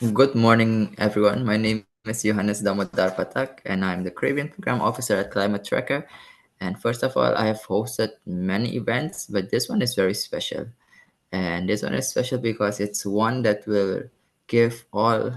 Good morning, everyone. My name is Johannes Damodar Patak, and I'm the Caribbean Program Officer at Climate Tracker. And first of all, I have hosted many events, but this one is very special. And this one is special because it's one that will give all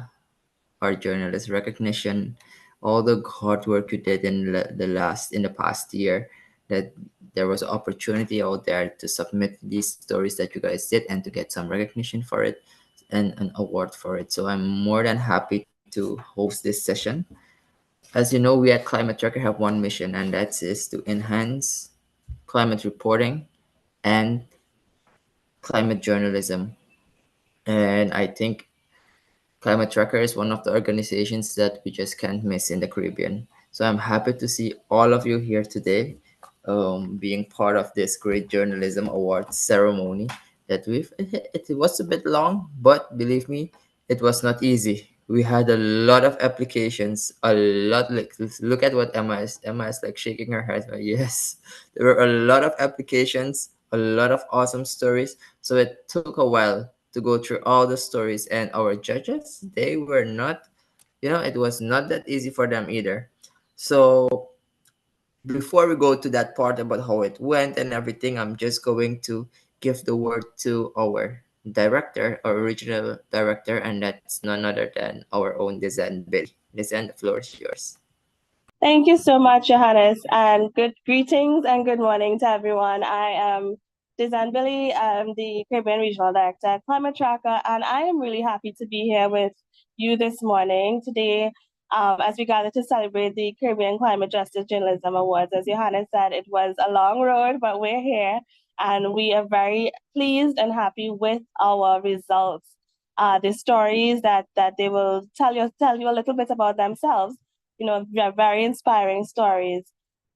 our journalists recognition, all the hard work you did in the past year, that there was opportunity out there to submit these stories that you guys did and to get some recognition for it and an award for it. So I'm more than happy to host this session. As you know, we at Climate Tracker have one mission, and that is to enhance climate reporting and climate journalism. And I think Climate Tracker is one of the organizations that we just can't miss in the Caribbean. So I'm happy to see all of you here today, being part of this great journalism awards ceremony. It was a bit long, but believe me, it was not easy. We had a lot of applications, a lot. Like look at what Emma is. Emma is like shaking her head. Yes, there were a lot of applications, a lot of awesome stories. So it took a while to go through all the stories, and our judges, they were not, it was not that easy for them either. So before we go to that part about how it went and everything, I'm just going to give the word to our director, our original director, and that's none other than our own Design Billy. Design, the floor is yours. Thank you so much, Johannes, and good greetings and good morning to everyone. I am Dizan Billy. I'm the Caribbean Regional Director at Climate Tracker, and I am really happy to be here with you this morning today as we gather to celebrate the Caribbean Climate Justice Journalism Awards. As Johannes said, it was a long road, but we're here, and we are very pleased and happy with our results. The stories that they will tell you a little bit about themselves, very inspiring stories.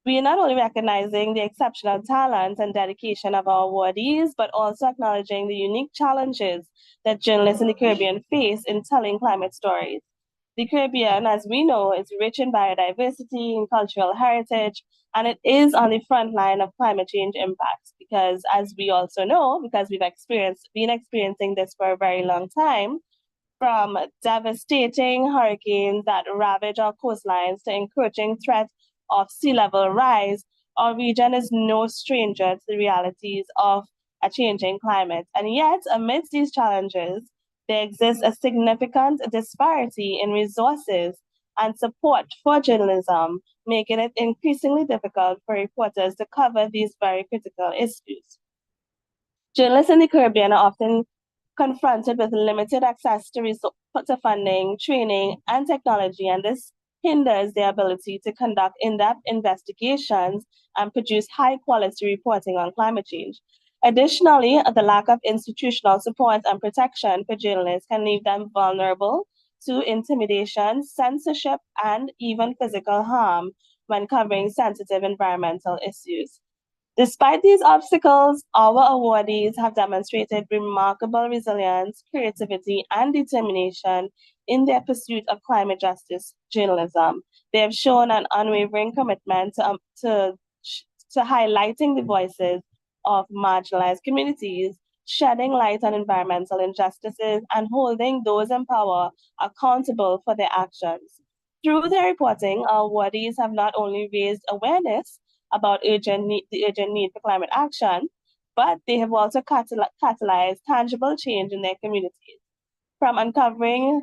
We are not only recognizing the exceptional talent and dedication of our awardees, but also acknowledging the unique challenges that journalists in the Caribbean face in telling climate stories. The Caribbean, as we know, is rich in biodiversity and cultural heritage, and it is on the front line of climate change impacts because, as we also know, because been experiencing this for a very long time, from devastating hurricanes that ravage our coastlines to encroaching threat of sea level rise, our region is no stranger to the realities of a changing climate. And yet, amidst these challenges, there exists a significant disparity in resources and support for journalism, making it increasingly difficult for reporters to cover these very critical issues. Journalists in the Caribbean are often confronted with limited access to funding, training, and technology, and this hinders their ability to conduct in-depth investigations and produce high-quality reporting on climate change. Additionally, the lack of institutional support and protection for journalists can leave them vulnerable to intimidation, censorship, and even physical harm when covering sensitive environmental issues. Despite these obstacles, our awardees have demonstrated remarkable resilience, creativity, and determination in their pursuit of climate justice journalism. They have shown an unwavering commitment to highlighting the voices of marginalized communities, shedding light on environmental injustices, and holding those in power accountable for their actions. Through their reporting, our awardees have not only raised awareness about the urgent need for climate action, but they have also catalyzed tangible change in their communities. From uncovering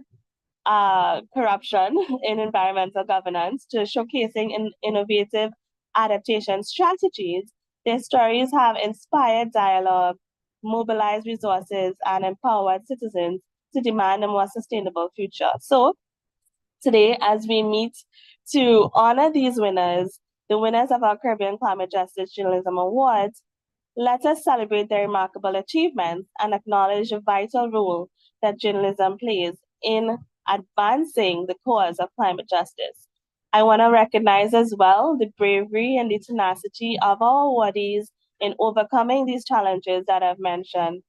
corruption in environmental governance to showcasing innovative adaptation strategies, their stories have inspired dialogue, mobilized resources, and empowered citizens to demand a more sustainable future. So, today, as we meet to honor these winners, the winners of our Caribbean Climate Justice Journalism Awards, let us celebrate their remarkable achievements and acknowledge the vital role that journalism plays in advancing the cause of climate justice. I want to recognize as well the bravery and the tenacity of our awardees in overcoming these challenges that I've mentioned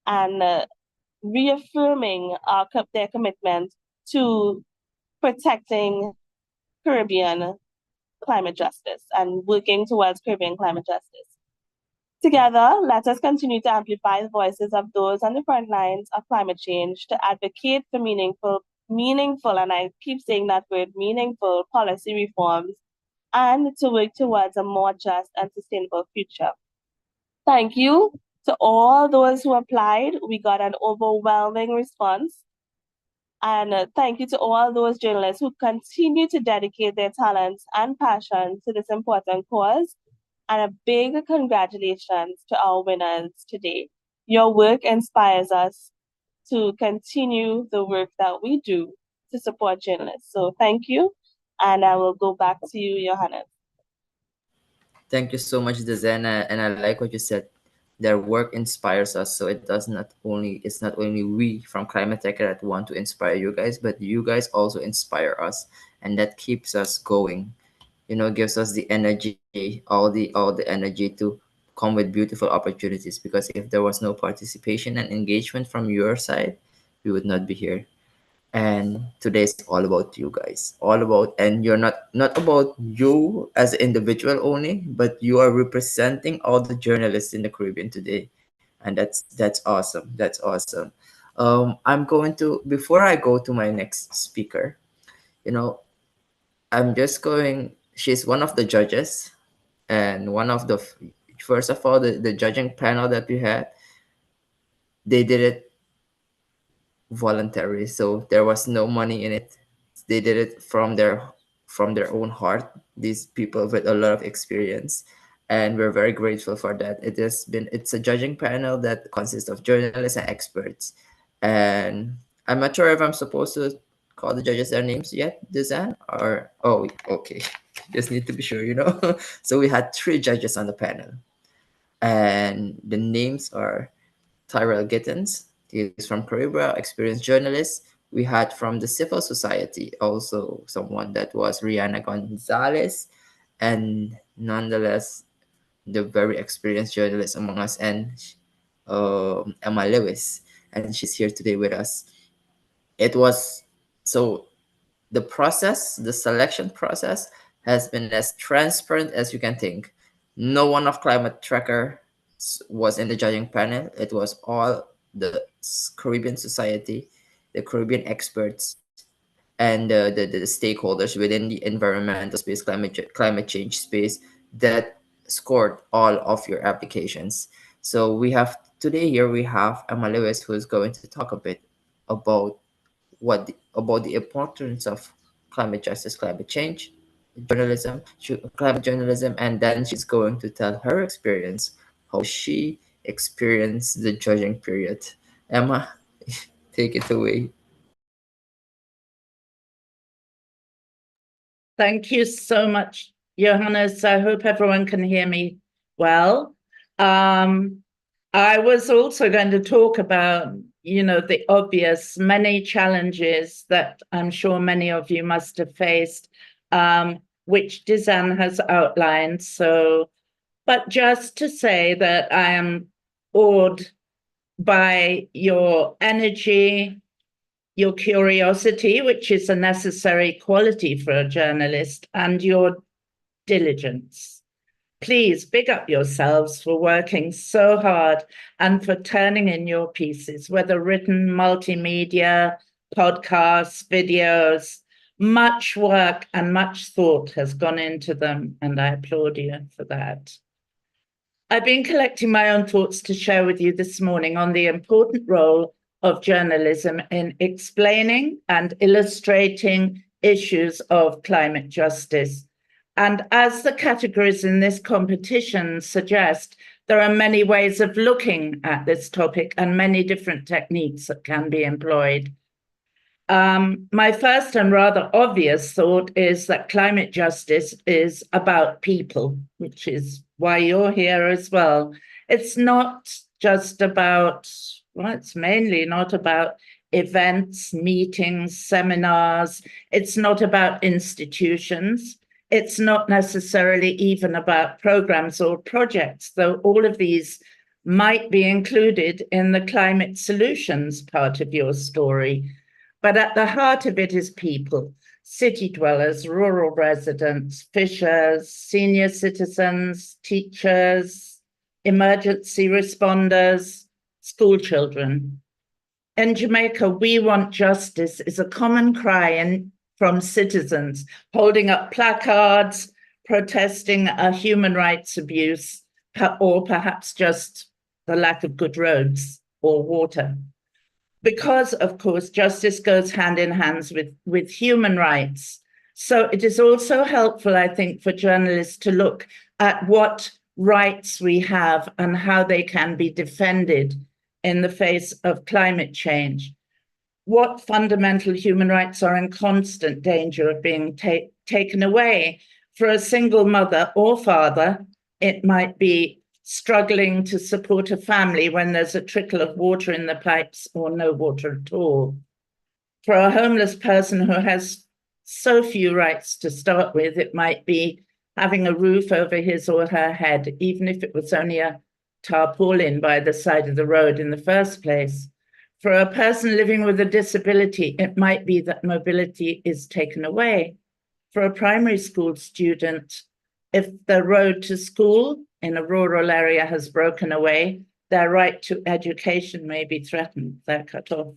and reaffirming their commitment to protecting Caribbean climate justice and working towards Caribbean climate justice. Together, let us continue to amplify the voices of those on the front lines of climate change to advocate for meaningful, and I keep saying that word, meaningful policy reforms, and to work towards a more just and sustainable future. Thank you to all those who applied. We got an overwhelming response. And thank you to all those journalists who continue to dedicate their talents and passion to this important cause. And a big congratulations to our winners today. Your work inspires us to continue the work that we do to support journalists. So thank you. And I will go back to you, Johannes. Thank you so much, Dezena, and I like what you said. Their work inspires us, so it's not only we from Climate Tech that want to inspire you guys, but you guys also inspire us, and that keeps us going. Gives us the energy, all the energy to come with beautiful opportunities. Because if there was no participation and engagement from your side, we would not be here. And today is all about you guys, all about, and you're not about you as an individual only, but you are representing all the journalists in the Caribbean today. And that's awesome, that's awesome. I'm going to, before I go to my next speaker, you know I'm just going, she's one of the judges, and first of all, the judging panel that we had, they did it voluntary, so there was no money in it. They did it from their own heart, these people with a lot of experience, and we're very grateful for that. It's a judging panel that consists of journalists and experts. And I'm not sure if I'm supposed to call the judges their names yet, Dizan, or oh, okay. Just need to be sure. So we had three judges on the panel, and the names are Tyrell Gittens. He's from Caribbean, experienced journalist. We had from the civil society also someone that was Rihanna Gonzalez, and nonetheless, the very experienced journalist among us, and Emma Lewis, and she's here today with us. It was so the selection process has been as transparent as you can think. No one of Climate Tracker was in the judging panel. It was all the Caribbean society, the Caribbean experts, and the stakeholders within the environmental space, climate change space that scored all of your applications. So today here we have Emma Lewis, who is going to talk a bit about about the importance of climate justice, climate change, climate journalism, and then she's going to tell her experience, how she experienced the judging period. Emma, take it away. Thank you so much, Johannes. I hope everyone can hear me well. I was also going to talk about, the obvious many challenges that I'm sure many of you must have faced, which Dizan has outlined. But just to say that I am awed by your energy, your curiosity, which is a necessary quality for a journalist, and your diligence. Please big up yourselves for working so hard and for turning in your pieces, whether written, multimedia, podcasts, videos. Much work and much thought has gone into them, and I applaud you for that. I've been collecting my own thoughts to share with you this morning on the important role of journalism in explaining and illustrating issues of climate justice. And as the categories in this competition suggest, there are many ways of looking at this topic and many different techniques that can be employed. My first and rather obvious thought is that climate justice is about people, which is why you're here as well. It's not just about, well, it's mainly not about events, meetings, seminars. It's not about institutions. It's not necessarily even about programs or projects, though all of these might be included in the climate solutions part of your story. But at the heart of it is people, city dwellers, rural residents, fishers, senior citizens, teachers, emergency responders, school children. In Jamaica, "We want justice" is a common cry from citizens holding up placards, protesting a human rights abuse, or perhaps just the lack of good roads or water. Because, of course, justice goes hand in hand with human rights. So it is also helpful, I think, for journalists to look at what rights we have and how they can be defended in the face of climate change. What fundamental human rights are in constant danger of being taken away? For a single mother or father, it might be struggling to support a family when there's a trickle of water in the pipes or no water at all. For a homeless person who has so few rights to start with, it might be having a roof over his or her head, even if it was only a tarpaulin by the side of the road in the first place. For a person living with a disability, it might be that mobility is taken away. For a primary school student, if the road to school in a rural area has broken away, their right to education may be threatened, they're cut off.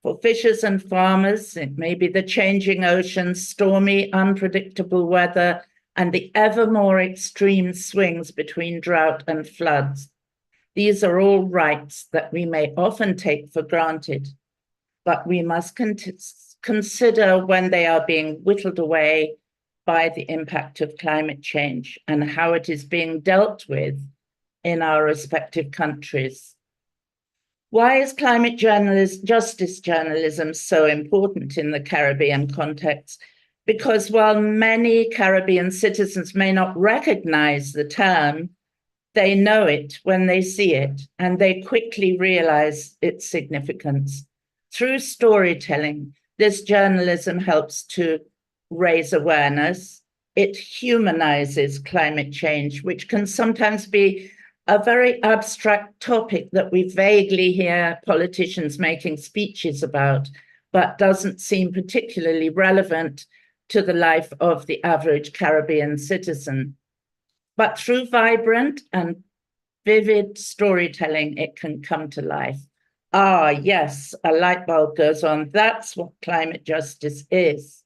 For fishers and farmers, it may be the changing oceans, stormy, unpredictable weather, and the ever more extreme swings between drought and floods. These are all rights that we may often take for granted, but we must consider when they are being whittled away by the impact of climate change and how it is being dealt with in our respective countries. Why is climate justice journalism so important in the Caribbean context? Because while many Caribbean citizens may not recognize the term, they know it when they see it, and they quickly realize its significance. Through storytelling, this journalism helps to raise awareness. It humanizes climate change, which can sometimes be a very abstract topic that we vaguely hear politicians making speeches about, but doesn't seem particularly relevant to the life of the average Caribbean citizen. But through vibrant and vivid storytelling, it can come to life. Ah, yes, a light bulb goes on. That's what climate justice is.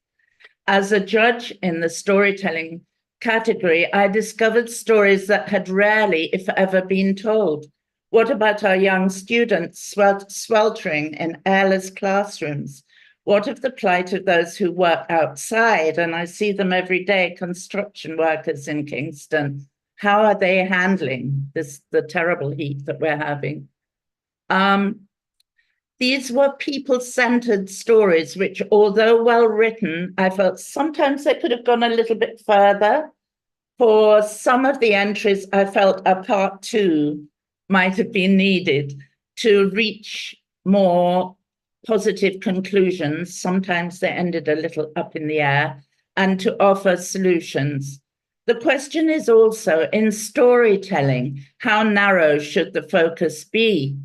As a judge in the storytelling category, I discovered stories that had rarely, if ever, been told. What about our young students sweltering in airless classrooms? What of the plight of those who work outside? And I see them every day, construction workers in Kingston. How are they handling the terrible heat that we're having? These were people-centered stories, which, although well-written, I felt sometimes they could have gone a little bit further. For some of the entries, I felt a part two might have been needed to reach more positive conclusions. Sometimes they ended a little up in the air, and to offer solutions. The question is also, in storytelling, how narrow should the focus be?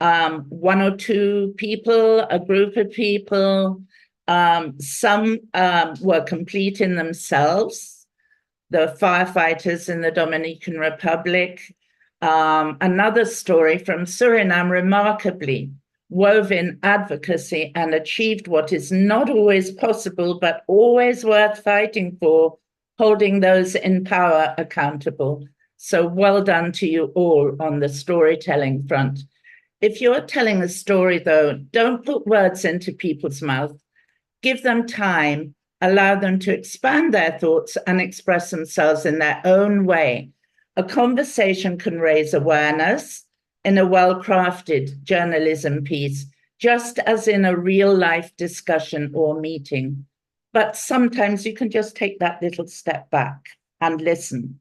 One or two people, a group of people, some were complete in themselves, the firefighters in the Dominican Republic. Another story from Suriname, remarkably, wove in advocacy and achieved what is not always possible, but always worth fighting for, holding those in power accountable. So well done to you all on the storytelling front. If you're telling a story, though, don't put words into people's mouth. Give them time, allow them to expand their thoughts and express themselves in their own way. A conversation can raise awareness in a well-crafted journalism piece, just as in a real-life discussion or meeting. But sometimes you can just take that little step back and listen.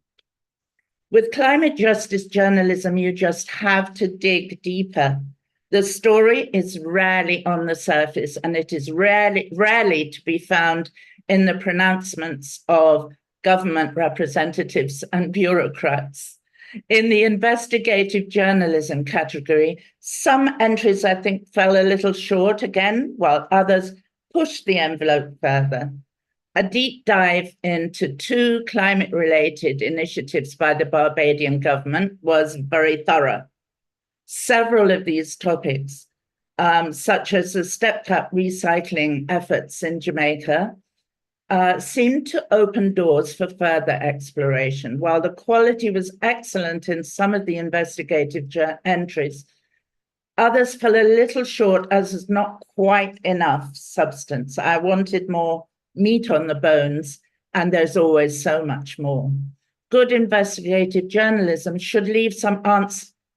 With climate justice journalism, you just have to dig deeper. The story is rarely on the surface, and it is rarely to be found in the pronouncements of government representatives and bureaucrats. In the investigative journalism category, some entries, I think, fell a little short again, while others pushed the envelope further. a deep dive into 2 climate-related initiatives by the Barbadian government was very thorough. Several of these topics, such as the stepped-up recycling efforts in Jamaica, seemed to open doors for further exploration. While the quality was excellent in some of the investigative entries, others fell a little short as is not quite enough substance. I wanted more meat on the bones, and there's always so much more. Good investigative journalism should leave some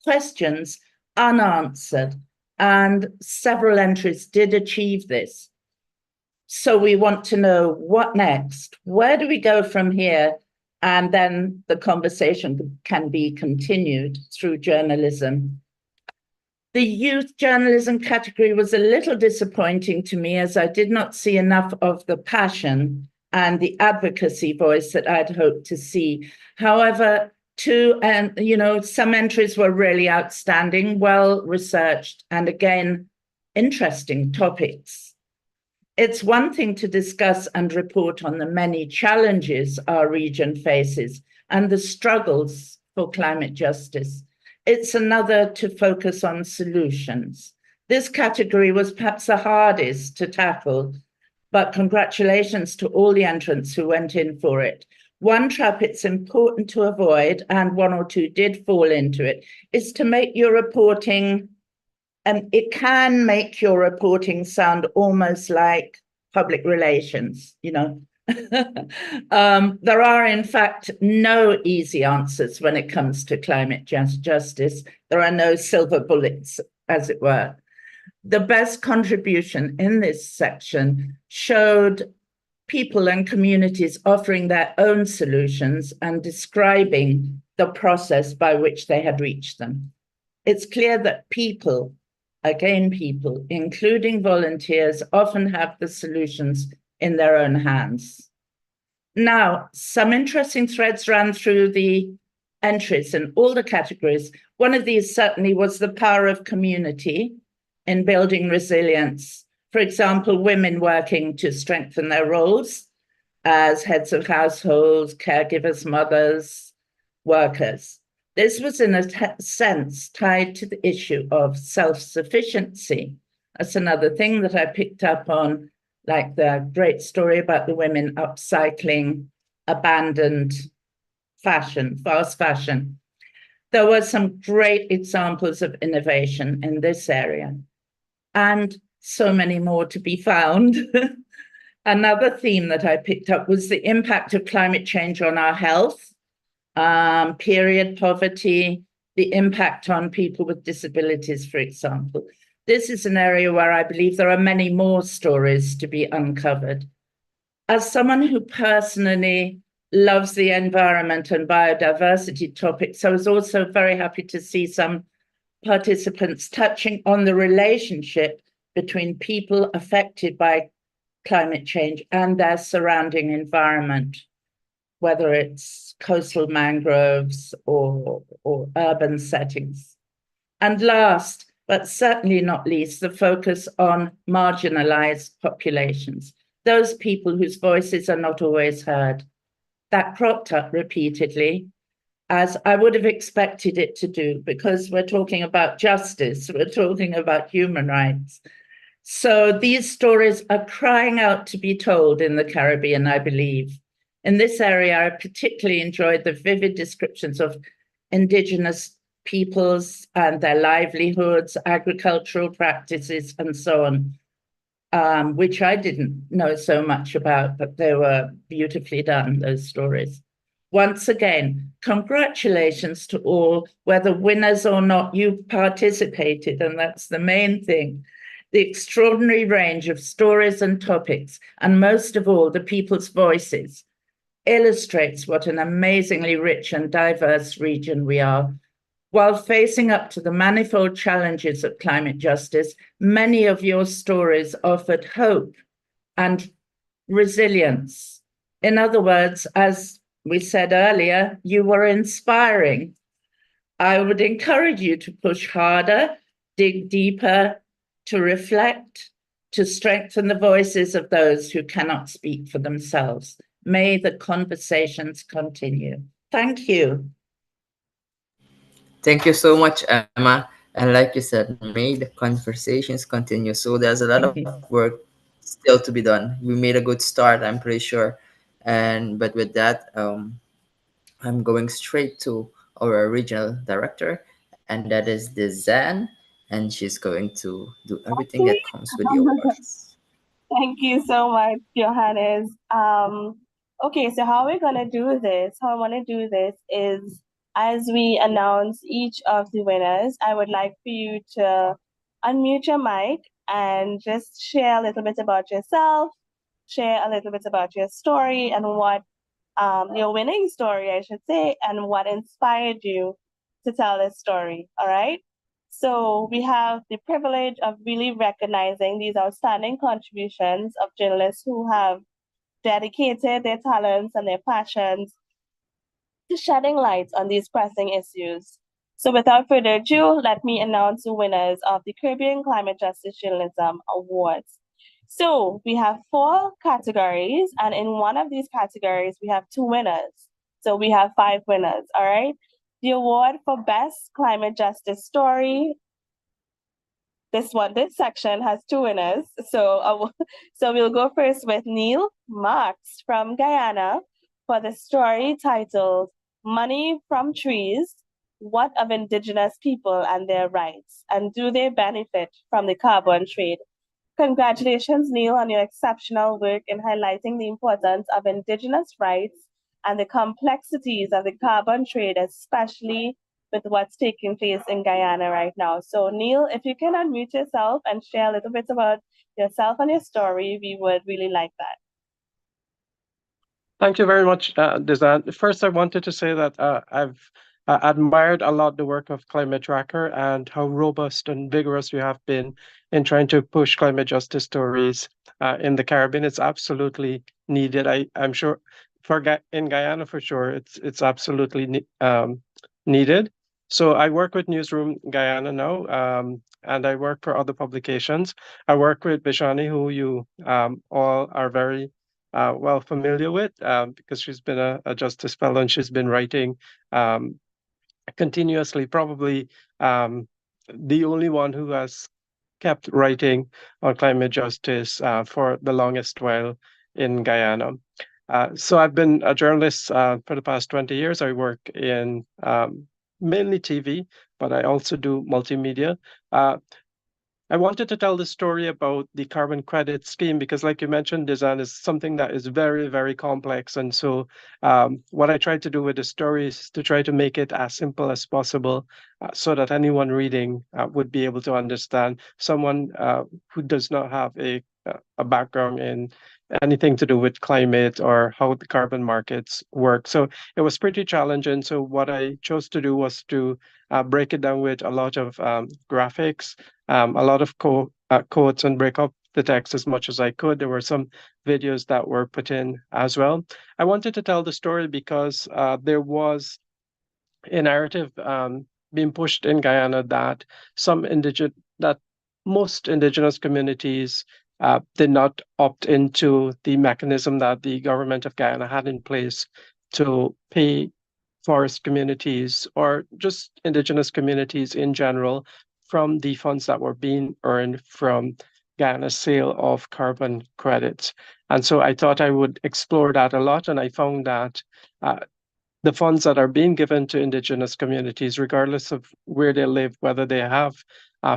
questions unanswered, and several entries did achieve this. So we want to know what next? Where do we go from here? And then the conversation can be continued through journalism. The youth journalism category was a little disappointing to me, as I did not see enough of the passion and the advocacy voice that I'd hoped to see. However, some entries were really outstanding, well researched, and again, interesting topics. It's one thing to discuss and report on the many challenges our region faces and the struggles for climate justice. It's another to focus on solutions. This category was perhaps the hardest to tackle, but congratulations to all the entrants who went in for it. One trap it's important to avoid, and 1 or 2 did fall into it, is to make your reporting, and it can make your reporting sound almost like public relations, There are, in fact, no easy answers when it comes to climate justice. There are no silver bullets, as it were. The best contribution in this section showed people and communities offering their own solutions and describing the process by which they had reached them. It's clear that people, including volunteers, often have the solutions in their own hands. Now, some interesting threads ran through the entries in all the categories. One of these certainly was the power of community in building resilience. For example, women working to strengthen their roles as heads of households, caregivers, mothers, workers. This was in a sense tied to the issue of self-sufficiency. That's another thing that I picked up on, like the great story about the women upcycling abandoned fashion, fast fashion. There were some great examples of innovation in this area, and so many more to be found. Another theme that I picked up was the impact of climate change on our health, period poverty, the impact on people with disabilities, for example. This is an area where I believe there are many more stories to be uncovered. As someone who personally loves the environment and biodiversity topics, I was also very happy to see some participants touching on the relationship between people affected by climate change and their surrounding environment, whether it's coastal mangroves or urban settings. And last, but certainly not least, the focus on marginalized populations, those people whose voices are not always heard. That cropped up repeatedly, as I would have expected it to do, because we're talking about justice, we're talking about human rights. So these stories are crying out to be told in the Caribbean, I believe. In this area, I particularly enjoyed the vivid descriptions of indigenous peoples and their livelihoods, agricultural practices, and so on, which I didn't know so much about, but they were beautifully done, those stories. Once again, congratulations to all, whether winners or not, you participated, and that's the main thing. The extraordinary range of stories and topics, and most of all, the people's voices, illustrates what an amazingly rich and diverse region we are. While facing up to the manifold challenges of climate justice, many of your stories offered hope and resilience. In other words, as we said earlier, you were inspiring. I would encourage you to push harder, dig deeper, to reflect, to strengthen the voices of those who cannot speak for themselves. May the conversations continue. Thank you. Thank you so much, Emma. And like you said, may the conversations continue. So there's a lot of work still to be done. We made a good start, I'm pretty sure. And but with that, I'm going straight to our regional director, and that is Dizan, and she's going to do everything that comes with the awards. Thank you so much, Johannes. Okay, so how we're gonna do this, how I wanna do this is as we announce each of the winners, I would like for you to unmute your mic and just share a little bit about yourself, share a little bit about your story and what your winning story, I should say, and what inspired you to tell this story. All right. So we have the privilege of really recognizing these outstanding contributions of journalists who have dedicated their talents and their passions to shedding light on these pressing issues. So without further ado, let me announce the winners of the Caribbean Climate Justice Journalism Awards. So we have 4 categories, and in one of these categories, we have 2 winners. So we have 5 winners, all right? The award for Best Climate Justice Story, this section has 2 winners. So we'll go first with Neil Marks from Guyana for the story titled Money from Trees, What of Indigenous People and Their Rights, and Do They Benefit from the Carbon Trade? Congratulations, Neil, on your exceptional work in highlighting the importance of Indigenous rights and the complexities of the carbon trade, especially with what's taking place in Guyana right now. So, Neil, if you can unmute yourself and share a little bit about yourself and your story, we would really like that. Thank you very much, Dizan. First, I wanted to say that I've admired a lot the work of Climate Tracker and how robust and vigorous you have been in trying to push climate justice stories in the Caribbean. It's absolutely needed. I'm sure in Guyana for sure, it's absolutely needed. So I work with Newsroom Guyana now, and I work for other publications. I work with Bishani, who you all are very well familiar with because she's been a Justice Fellow and she's been writing continuously, probably the only one who has kept writing on climate justice for the longest while in Guyana. So I've been a journalist for the past 20 years. I work in mainly TV, but I also do multimedia. I wanted to tell the story about the carbon credit scheme because, like you mentioned, design is something that is very, very complex. And so, what I tried to do with the story is to try to make it as simple as possible so that anyone reading would be able to understand. Someone who does not have a background in anything to do with climate or how the carbon markets work. So it was pretty challenging. So what I chose to do was to break it down with a lot of graphics, a lot of quotes, and break up the text as much as I could. There were some videos that were put in as well. I wanted to tell the story because there was a narrative being pushed in Guyana that most indigenous communities did not opt into the mechanism that the government of Guyana had in place to pay forest communities or just indigenous communities in general from the funds that were being earned from Guyana's sale of carbon credits. And so I thought I would explore that a lot, and I found that the funds that are being given to indigenous communities, regardless of where they live, whether they have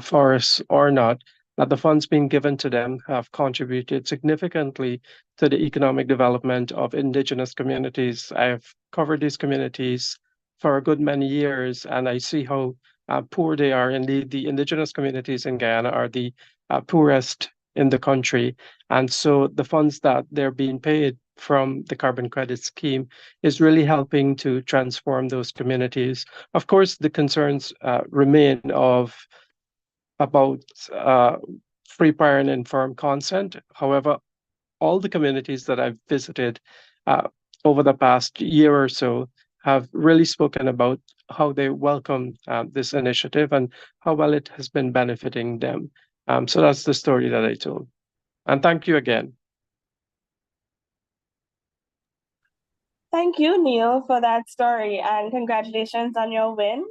forests or not, that the funds being given to them have contributed significantly to the economic development of indigenous communities. I've covered these communities for a good many years, and I see how poor they are. Indeed, the indigenous communities in Guyana are the poorest in the country. And so the funds that they're being paid from the carbon credit scheme is really helping to transform those communities. Of course, the concerns remain about free, prior, and informed consent. However, all the communities that I've visited over the past year or so have really spoken about how they welcome this initiative and how well it has been benefiting them. So that's the story that I told. And thank you again. Thank you, Neil, for that story, and congratulations on your win.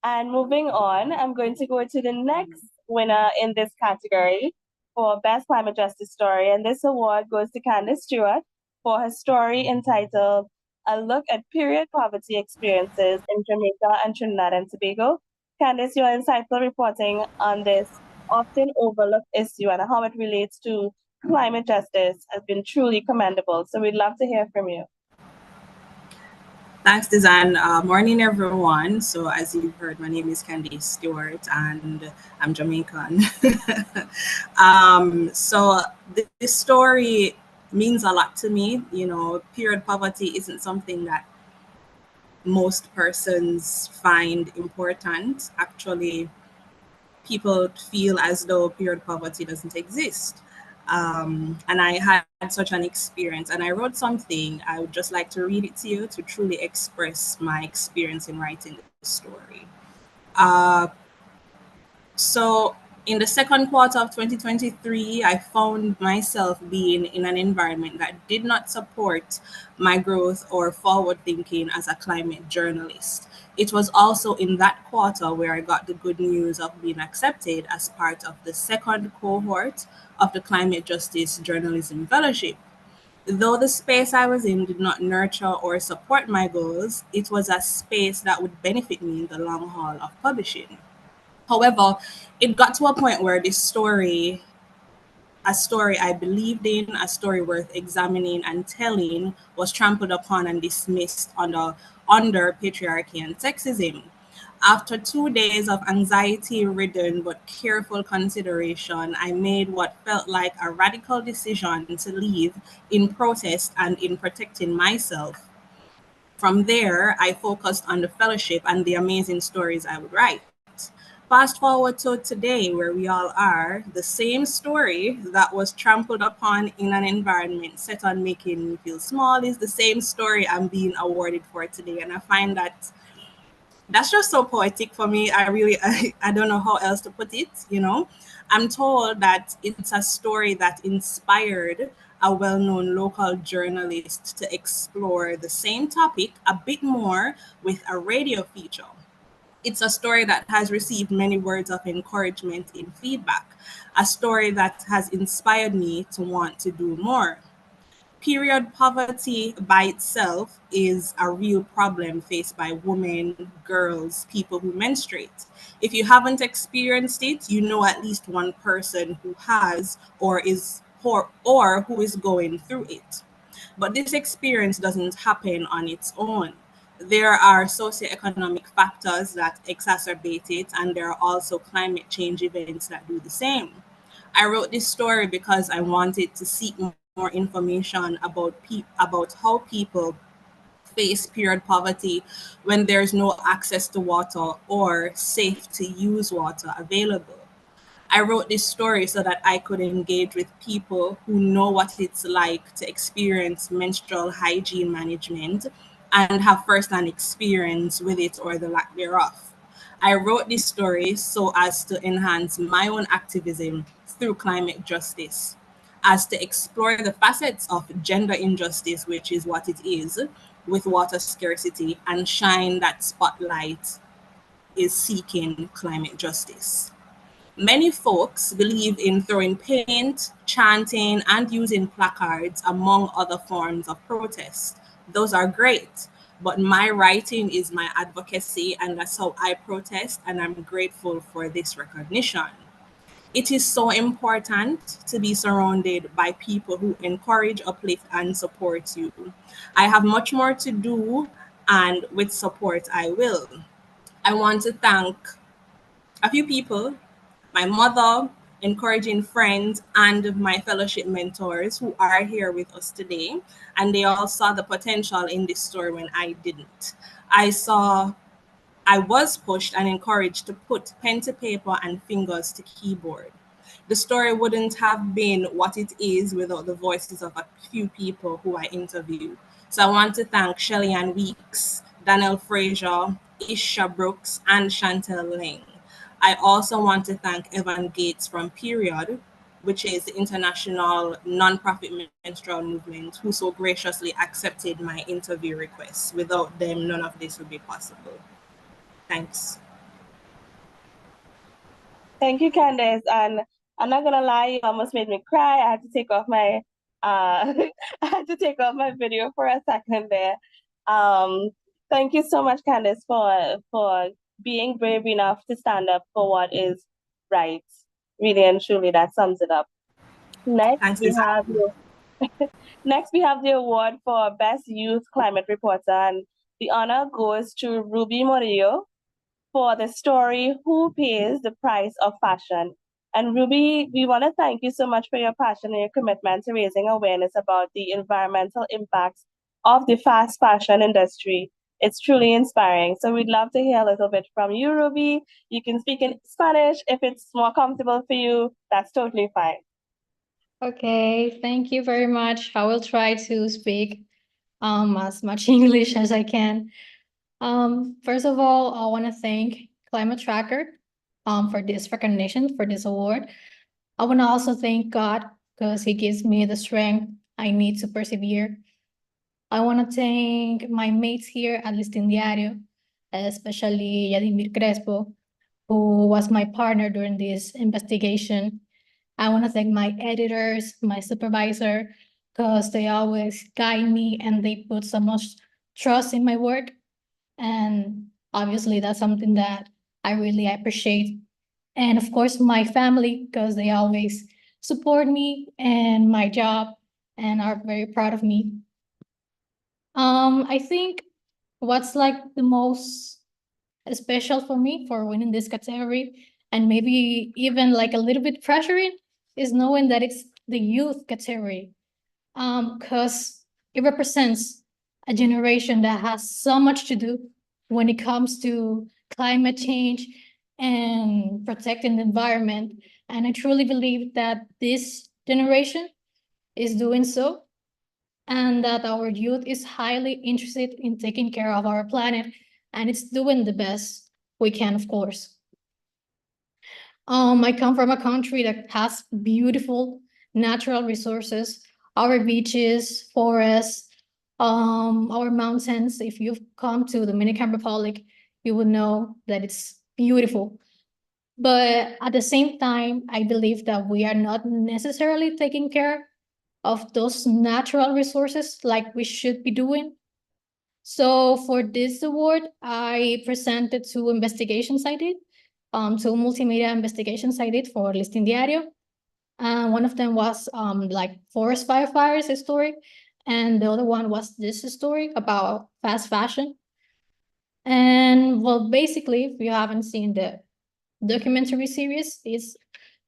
And moving on, I'm going to go to the next winner in this category for Best Climate Justice Story. And this award goes to Candace Stewart for her story entitled A Look at Period Poverty Experiences in Jamaica and Trinidad and Tobago. Candace, your insightful reporting on this often overlooked issue and how it relates to climate justice has been truly commendable. So we'd love to hear from you. Thanks, Design. Morning, everyone. So, as you've heard, my name is Candice Stewart, and I'm Jamaican. So, this story means a lot to me. You know, period poverty isn't something that most persons find important. Actually, people feel as though period poverty doesn't exist. And I had such an experience, and I wrote something. I would just like to read it to you to truly express my experience in writing this story. Uh, so, in the second quarter of 2023, I found myself being in an environment that did not support my growth or forward thinking as a climate journalist. It was also in that quarter where I got the good news of being accepted as part of the second cohort of the Climate Justice Journalism Fellowship. Though the space I was in did not nurture or support my goals, it was a space that would benefit me in the long haul of publishing. However, it got to a point where this story, a story I believed in, a story worth examining and telling, was trampled upon and dismissed under patriarchy and sexism. After 2 days of anxiety ridden but careful consideration, I made what felt like a radical decision to leave in protest and in protecting myself. From there, I focused on the fellowship and the amazing stories I would write. Fast forward to today, where we all are, the same story that was trampled upon in an environment set on making me feel small is the same story I'm being awarded for today. And I find that that's just so poetic for me. I don't know how else to put it, you know. I'm told that it's a story that inspired a well-known local journalist to explore the same topic a bit more with a radio feature. It's a story that has received many words of encouragement in feedback, a story that has inspired me to want to do more. Period poverty by itself is a real problem faced by women, girls, people who menstruate. If you haven't experienced it, you know at least one person who has or who is going through it. But this experience doesn't happen on its own. There are socioeconomic factors that exacerbate it, and there are also climate change events that do the same. I wrote this story because I wanted to seek more information about how people face period poverty when there's no access to water or safe to use water available. I wrote this story so that I could engage with people who know what it's like to experience menstrual hygiene management and have firsthand experience with it or the lack thereof. I wrote this story so as to enhance my own activism through climate justice, as to explore the facets of gender injustice, which is what it is, with water scarcity, and shine that spotlight is seeking climate justice. Many folks believe in throwing paint, chanting, and using placards, among other forms of protest. Those are great, but my writing is my advocacy, and that's how I protest, and I'm grateful for this recognition. It is so important to be surrounded by people who encourage, uplift, and support you. I have much more to do, and with support, I will. I want to thank a few people: my mother, encouraging friends, and my fellowship mentors who are here with us today. And they all saw the potential in this story when I didn't. I saw I was pushed and encouraged to put pen to paper and fingers to keyboard. The story wouldn't have been what it is without the voices of a few people who I interviewed. So I want to thank Shelly Ann Weeks, Daniel Frazier, Isha Brooks, and Chantel Ling. I also want to thank Evan Gates from Period, which is the international non-profit menstrual movement, who so graciously accepted my interview request. Without them, none of this would be possible. Thanks. Thank you, Candace. And I'm not gonna lie, you almost made me cry. I had to take off my I had to take off my video for a second there. Um, thank you so much, Candace, for being brave enough to stand up for what is right. Really and truly, that sums it up. Next, Thanks. we have next we have the award for Best Youth Climate Reporter, and the honor goes to Ruby Murillo for the story Who Pays the Price of Fashion. And Ruby, we want to thank you so much for your passion and your commitment to raising awareness about the environmental impacts of the fast fashion industry. It's truly inspiring. So we'd love to hear a little bit from you, Ruby. You can speak in Spanish if it's more comfortable for you. That's totally fine. Okay, thank you very much. I will try to speak as much English as I can. First of all, I want to thank Climate Tracker for this recognition, for this award. I want to also thank God because He gives me the strength I need to persevere. I want to thank my mates here at Listín Diario, especially Yadimir Crespo, who was my partner during this investigation. I want to thank my editors, my supervisor, because they always guide me and they put so much trust in my work. And obviously, that's something that I really appreciate. And of course, my family, because they always support me and my job and are very proud of me. I think what's like the most special for me for winning this category, and maybe even like a little bit pressuring, is knowing that it's the youth category. Because it represents a generation that has so much to do when it comes to climate change and protecting the environment. And I truly believe that this generation is doing so, and that our youth is highly interested in taking care of our planet, and it's doing the best we can, of course. I come from a country that has beautiful natural resources, our beaches, forests, our mountains. If you've come to Dominican Republic, you would know that it's beautiful. But at the same time, I believe that we are not necessarily taking care of those natural resources like we should be doing. So for this award, I presented two investigations I did, two multimedia investigations I did for Listín Diario. And one of them was like forest firefighters story, and the other one was this story about fast fashion. And well, basically, if you haven't seen the documentary series, it's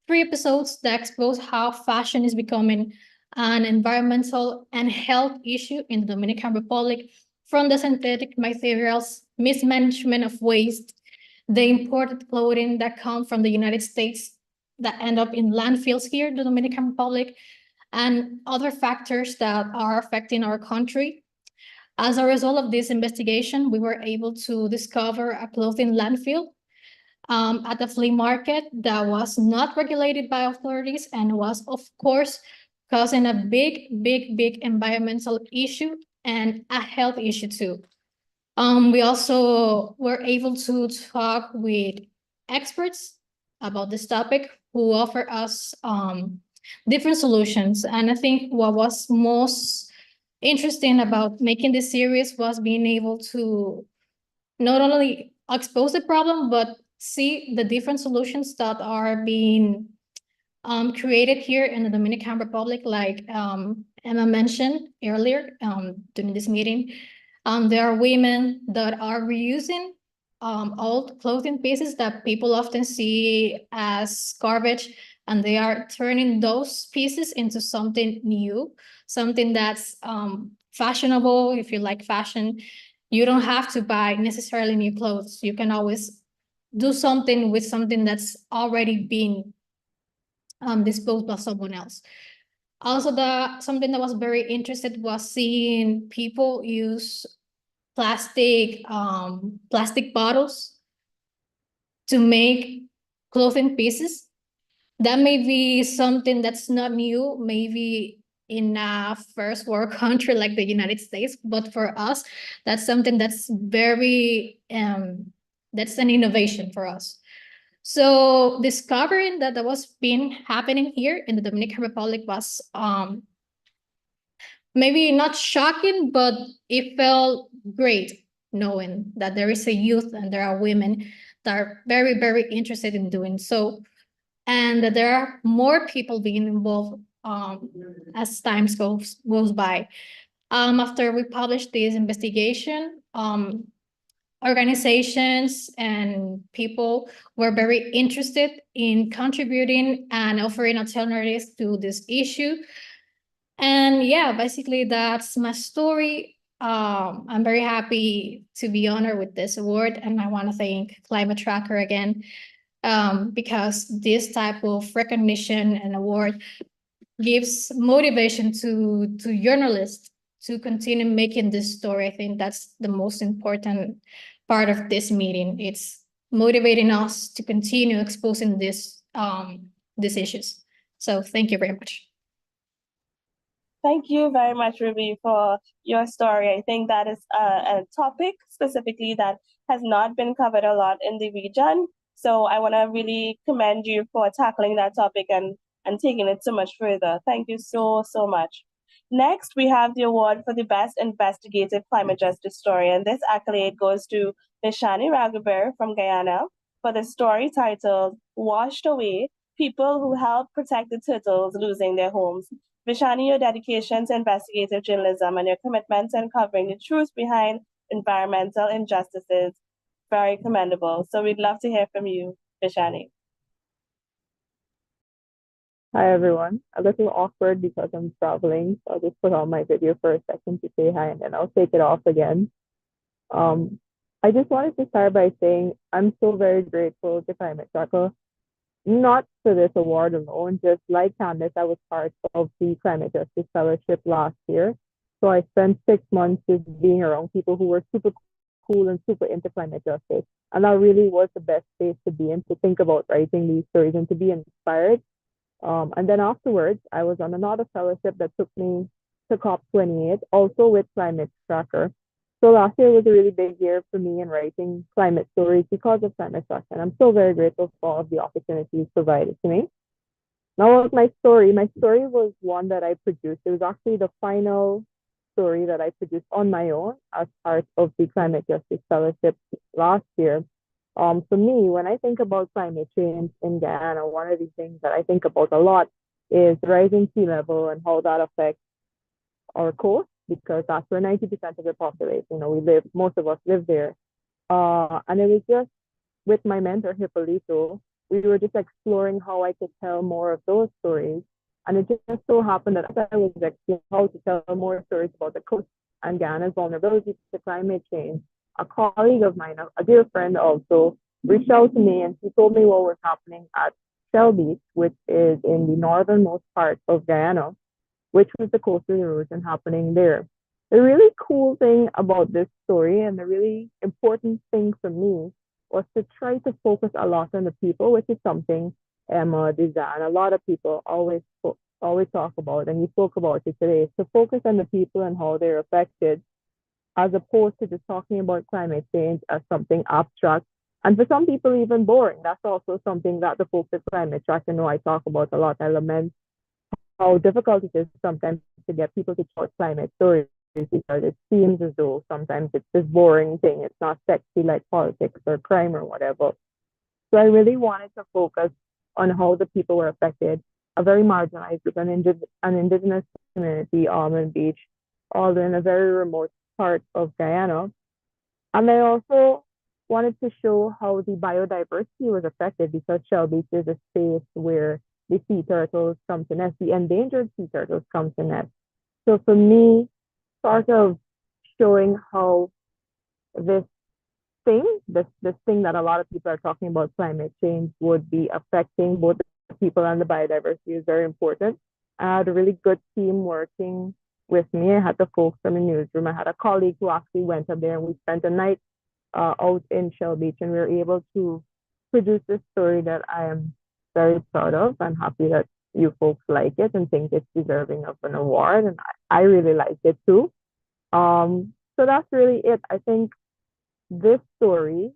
3 episodes that expose how fashion is becoming an environmental and health issue in the Dominican Republic, from the synthetic materials, mismanagement of waste, the imported clothing that come from the United States that end up in landfills here in the Dominican Republic, and other factors that are affecting our country. As a result of this investigation, we were able to discover a clothing landfill at the flea market that was not regulated by authorities and was, of course, causing a big environmental issue and a health issue too. We also were able to talk with experts about this topic who offer us different solutions. And I think what was most interesting about making this series was being able to not only expose the problem, but see the different solutions that are being created here in the Dominican Republic, like Emma mentioned earlier during this meeting. There are women that are reusing old clothing pieces that people often see as garbage, and they are turning those pieces into something new, something that's fashionable. If you like fashion, you don't have to buy necessarily new clothes. You can always do something with something that's already been disposed by someone else. Also, something that was very interested was seeing people use plastic bottles to make clothing pieces. that may be something that's not new, maybe in a first world country like the United States, but for us, that's something that's very that's an innovation for us. So discovering that was been happening here in the Dominican Republic was maybe not shocking, but it felt great knowing that there is a youth and there are women that are very, very interested in doing so, and that there are more people being involved as time goes by. After we published this investigation, organizations and people were very interested in contributing and offering alternatives to this issue. And yeah, basically that's my story. I'm very happy to be honored with this award, and I want to thank Climate Tracker again, because this type of recognition and award gives motivation to journalists to continue making this story. I think that's the most important part of this meeting. It's motivating us to continue exposing these issues. So thank you very much. Thank you very much, Ruby, for your story. I think that is a topic specifically that has not been covered a lot in the region. So I want to really commend you for tackling that topic and taking it so much further. Thank you so, so much. Next, we have the award for the Best Investigative Climate Justice Story. And this accolade goes to Vishani Raghuber from Guyana for the story titled Washed Away, People Who Helped Protect the Turtles Losing Their Homes. Vishani, your dedication to investigative journalism and your commitment to uncovering the truth behind environmental injustices, very commendable. So we'd love to hear from you, Vishani. Hi everyone. A little awkward because I'm traveling, so I'll just put on my video for a second to say hi and then I'll take it off again. I just wanted to start by saying I'm so very grateful to Climate Tracker, not for this award alone, just like Candace, I was part of the Climate Justice Fellowship last year. So I spent 6 months just being around people who were super cool and super into climate justice. And that really was the best place to be in, to think about writing these stories and to be inspired. And then afterwards, I was on another fellowship that took me to COP28, also with Climate Tracker. So last year was a really big year for me in writing climate stories because of Climate Tracker. And I'm so very grateful for all of the opportunities provided to me. Now, with my story was one that I produced. It was actually the final story that I produced on my own as part of the Climate Justice Fellowship last year. For me, when I think about climate change in Guyana, one of the things that I think about a lot is rising sea level and how that affects our coast, because that's where 90% of the population, most of us live there. And it was just with my mentor, Hippolito, we were just exploring how I could tell more of those stories. And it just so happened that as I was exploring how to tell more stories about the coast and Guyana's vulnerability to climate change, a colleague of mine, a dear friend also, reached out to me and he told me what was happening at Shell Beach, which is in the northernmost part of Guyana, which was the coastal erosion happening there. The really cool thing about this story and the really important thing for me was to try to focus a lot on the people, which is something Emma, Dizan, a lot of people always talk about, and you spoke about it today, to focus on the people and how they're affected, as opposed to just talking about climate change as something abstract. And for some people, even boring. That's also something that the folks at Climate Tracker know I talk about a lot. I lament how difficult it is sometimes to get people to talk climate stories because it seems as though sometimes it's this boring thing. It's not sexy like politics or crime or whatever. So I really wanted to focus on how the people were affected, a very marginalized group, an indigenous community, Almond Beach, all in a very remote part of Guyana. And I also wanted to show how the biodiversity was affected, because Shell Beach is a space where the sea turtles come to nest, the endangered sea turtles come to nest. So for me, sort of showing how this thing that a lot of people are talking about, climate change, would be affecting both the people and the biodiversity is very important. I had a really good team working with me. I had the folks from the newsroom. I had a colleague who actually went up there and we spent a night out in Shell Beach, and we were able to produce this story that I am very proud of. I'm happy that you folks like it and think it's deserving of an award, and I really like it too. So that's really it. I think this story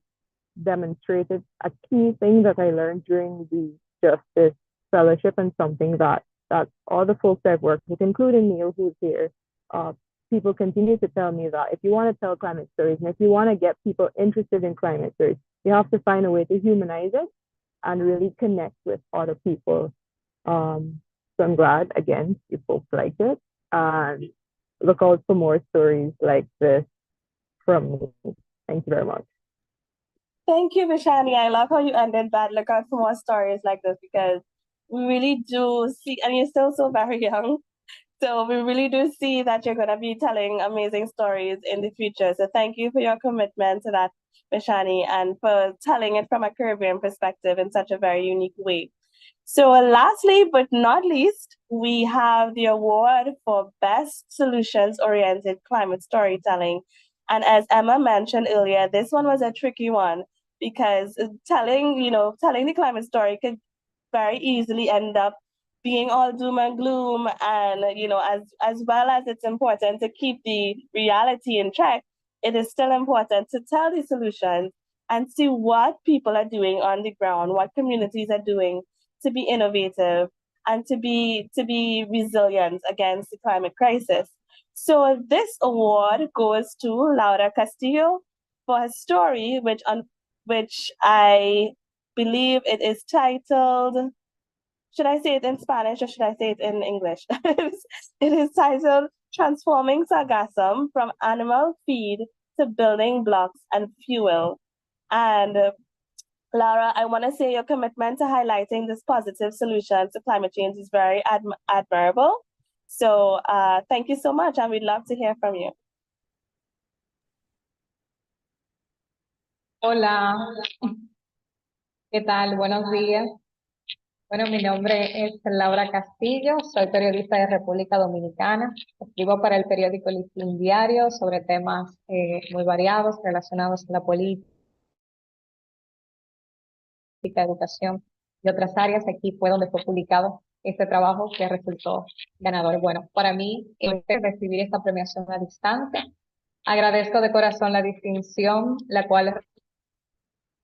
demonstrated a key thing that I learned during the Justice Fellowship, and something that all the folks I've worked with, including Neil, who's here, people continue to tell me that if you want to tell climate stories and if you want to get people interested in climate stories, you have to find a way to humanize it and really connect with other people. So I'm glad, again, you folks like it. And look out for more stories like this from me. Thank you very much. Thank you, Vishani. I love how you ended that. Look out for more stories like this, because we really do see, and you're still so very young. So we really do see that you're going to be telling amazing stories in the future. So thank you for your commitment to that, Vishani, and for telling it from a Caribbean perspective in such a very unique way. So lastly, but not least, we have the award for Best Solutions-Oriented Climate Storytelling. And as Emma mentioned earlier, this one was a tricky one, because telling the climate story could very easily end up being all doom and gloom. And as well as it's important to keep the reality in check, it is still important to tell the solutions and see what people are doing on the ground, what communities are doing to be innovative and to be resilient against the climate crisis. So this award goes to Laura Castillo for her story, which I believe it is titled. Should I say it in Spanish or should I say it in English? It is titled Transforming Sargassum from Animal Feed to Building Blocks and Fuel. And Laura, I want to say your commitment to highlighting this positive solution to climate change is very admirable. So thank you so much, and we'd love to hear from you. Hola, ¿qué tal? Buenos días. Bueno, mi nombre es Laura Castillo, soy periodista de República Dominicana. Escribo para el periódico El Listín Diario sobre temas muy variados relacionados con la política, educación y otras áreas. Aquí fue donde fue publicado este trabajo que resultó ganador. Bueno, para mí, recibir esta premiación a distancia, agradezco de corazón la distinción, la cual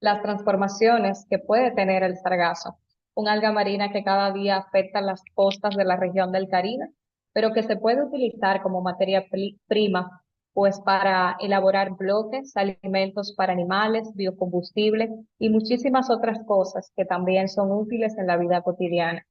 las transformaciones que puede tener el sargazo, un alga marina que cada día afecta las costas de la región del Caribe, pero que se puede utilizar como materia prima, pues para elaborar bloques, alimentos para animales, biocombustible y muchísimas otras cosas que también son útiles en la vida cotidiana.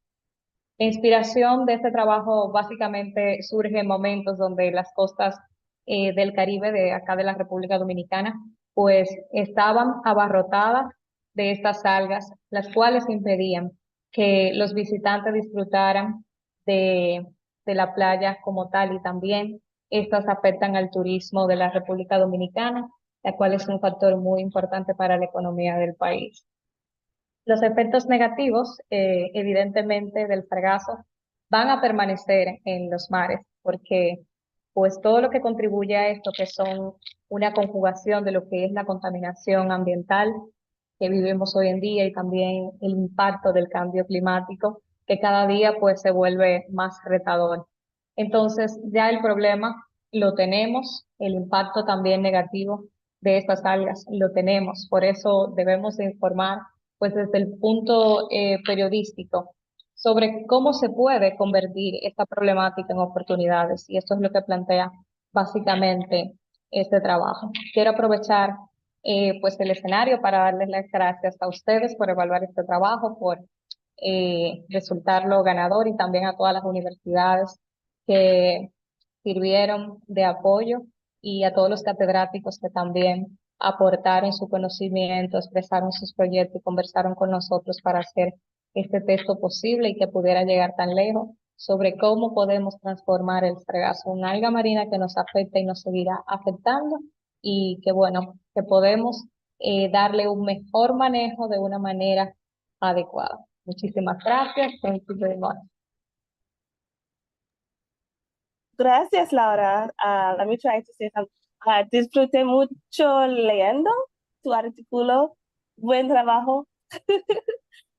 La inspiración de este trabajo básicamente surge en momentos donde las costas del Caribe, de acá de la República Dominicana, pues estaban abarrotadas de estas algas, las cuales impedían que los visitantes disfrutaran de la playa como tal, y también estas afectan al turismo de la República Dominicana, la cual es un factor muy importante para la economía del país. Los efectos negativos, evidentemente, del sargazo van a permanecer en los mares, porque pues todo lo que contribuye a esto, que son una conjugación de lo que es la contaminación ambiental que vivimos hoy en día y también el impacto del cambio climático, que cada día pues se vuelve más retador. Entonces ya el problema lo tenemos, el impacto también negativo de estas algas lo tenemos, por eso debemos de informar pues desde el punto periodístico sobre cómo se puede convertir esta problemática en oportunidades, y esto es lo que plantea básicamente este trabajo. Quiero aprovechar pues el escenario para darles las gracias a ustedes por evaluar este trabajo, por resultarlo ganador, y también a todas las universidades que sirvieron de apoyo, y a todos los catedráticos que también aportaron su conocimiento, expresaron sus proyectos y conversaron con nosotros para hacer este texto posible y que pudiera llegar tan lejos, sobre cómo podemos transformar el sargazo en alga marina que nos afecta y nos seguirá afectando, y que bueno, que podemos darle un mejor manejo de una manera adecuada. Muchísimas gracias. Thank you very much. Gracias, Laura. Let me try to say something. Disfruté mucho leyendo tu artículo. Buen trabajo.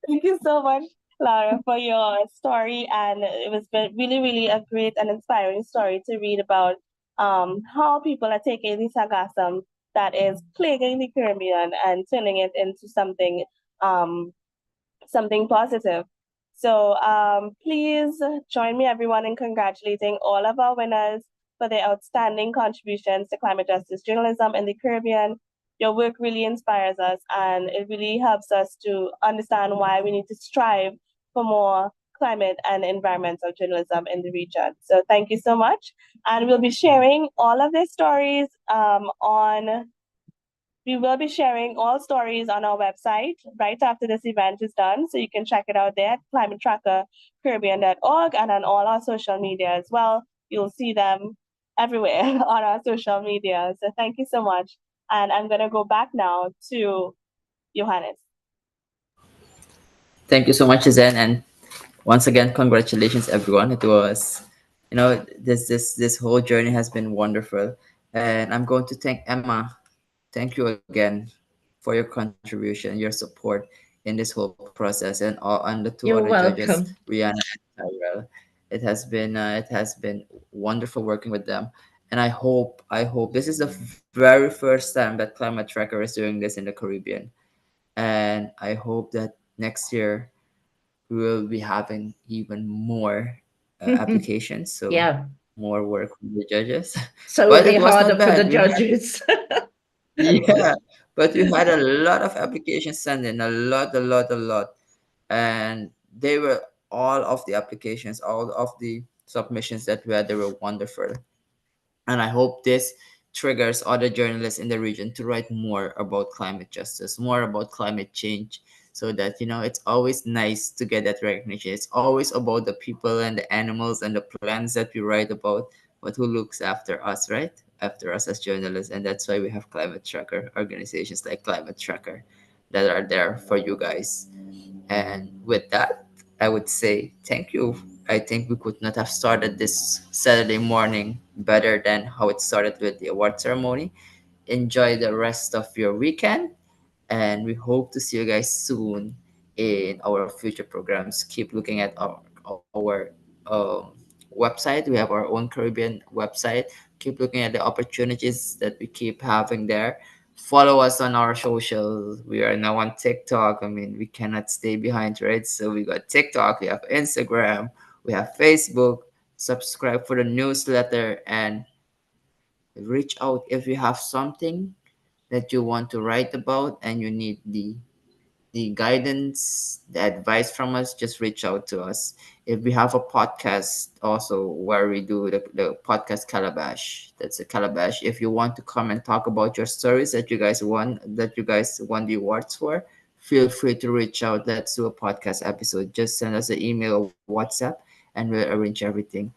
Thank you so much, Laura, for your story, and it was really, really a great and inspiring story to read about how people are taking the sargassum that is plaguing the Caribbean and turning it into um, something positive. So please join me, everyone, in congratulating all of our winners for their outstanding contributions to climate justice journalism in the Caribbean. Your work really inspires us, and it really helps us to understand why we need to strive for more climate and environmental journalism in the region. So thank you so much. And we'll be sharing all of these stories on we will be sharing all stories on our website right after this event is done. So you can check it out there at climatetrackercaribbean.org and on all our social media as well. You'll see them everywhere on our social media. So thank you so much. And I'm going to go back now to Johannes. Thank you so much, Zen, and once again, congratulations, everyone. It was, this whole journey has been wonderful, and I'm going to thank Emma. Thank you again for your contribution, your support in this whole process, and the two other You're judges, welcome. Rihanna and Tyrell. It has been wonderful working with them, and I hope this is the very first time that Climate Tracker is doing this in the Caribbean, and I hope that next year we will be having even more applications, so Yeah. more work for the judges. So it'll But be it was not harder for the bad. judges. Yeah, but we had a lot of applications sent in, a lot, and they were all of the applications, all of the submissions that we had. They were wonderful, and I hope this triggers other journalists in the region to write more about climate justice, more about climate change, so that it's always nice to get that recognition. It's always about the people and the animals and the plants that we write about, but who looks after us, right? After us as journalists, and that's why we have climate tracker organizations like Climate Tracker that are there for you guys. And with that, I would say thank you. I think we could not have started this Saturday morning better than how it started with the award ceremony. Enjoy the rest of your weekend, and we hope to see you guys soon in our future programs. Keep looking at our website. We have our own Caribbean website. Keep looking at the opportunities that we keep having there. Follow us on our socials. We are now on TikTok. I mean, we cannot stay behind, right? So we got TikTok, we have Instagram, we have Facebook. Subscribe for the newsletter and reach out if you have something that you want to write about and you need the guidance, the advice from us. Just reach out to us. If we have a podcast also where we do the podcast Calabash, that's a Calabash. If you want to come and talk about your stories that you guys won the awards for, feel free to reach out. Let's do a podcast episode. Just send us an email or WhatsApp and we'll arrange everything.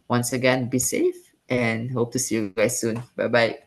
Once again, be safe and hope to see you guys soon. Bye bye.